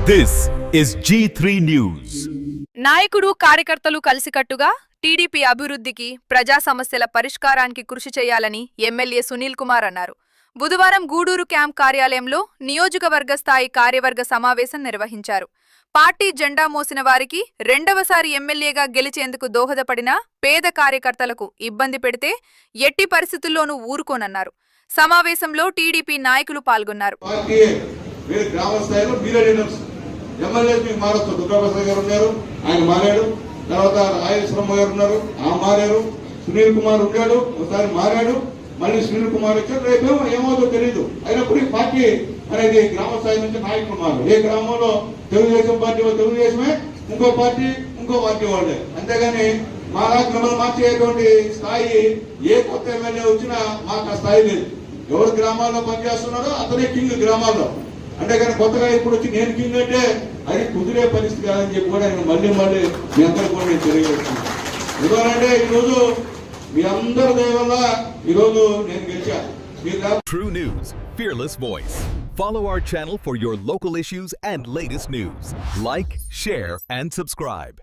This is G3 News. నాయకుడు కార్యకర్తలు కలిసికట్టుగా టీడీపీ అభివృద్ధికి ప్రజా సమస్యల పరిష్కారానికి కృషి చేయాలని ఎమ్మెల్యే సునీల్ కుమార్ అన్నారు. బుధవారం గూడూరు క్యాంప్ కార్యాలయంలో నియోజకవర్గ స్థాయి కార్యవర్గ సమావేశం నిర్వహించారు. పార్టీ జెండా మోసిన వారికి రెండవసారి ఎమ్మెల్యేగా గెలిచేందుకు దోహదపడిన పేద కార్యకర్తలకు ఇబ్బంది పెడితే ఎట్టి పరిస్థితుల్లోనూ ఊరుకోనన్నారు. సమావేశంలో టీడీపీ నాయకులు పాల్గొన్నారు. ఎమ్మెల్యే మీకు మారచ్చు. దుర్గాప్రసాద్ గారు ఉన్నారు, ఆయన మారాడు. తర్వాత రాయలశ్రమ గారు ఉన్నారు, మారారు. సునీల్ కుమార్ ఉన్నాడు, ఒకసారి మారాడు. మళ్ళీ సునీల్ కుమార్ వచ్చారు. రేపేమో ఏమవుతుందో తెలియదు. అయినప్పుడు ఈ పార్టీ అనేది గ్రామ స్థాయి నుంచి నాయకులు మారు. ఏ గ్రామంలో తెలుగుదేశం పార్టీ తెలుగుదేశమే, ఇంకో పార్టీ వాళ్ళే. అంతేగాని మా మిమ్మల్ని మార్చేటువంటి స్థాయి ఏ కొత్త ఎమ్మెల్యే వచ్చినా మాకు ఆ స్థాయి లేదు. ఎవరు గ్రామాల్లో పనిచేస్తున్నారో అతనే కింగ్ గ్రామాల్లో. అంతేగాని కొత్తగా ఇప్పుడు వచ్చి నేను కింగ్ అంటే అది కుదిరే పరిస్థితి కాదని చెప్పి కూడా ఆయన మళ్ళీ మీ అందరూ కూడా నేను తెలియజేస్తున్నాను. ఎందుకంటే ఈరోజు మీ అందరి దయ వల్ల ఈరోజు నేను గెలిచాను. True News, fearless voice. Follow our channel for your local issues and latest news. Like, share, and subscribe.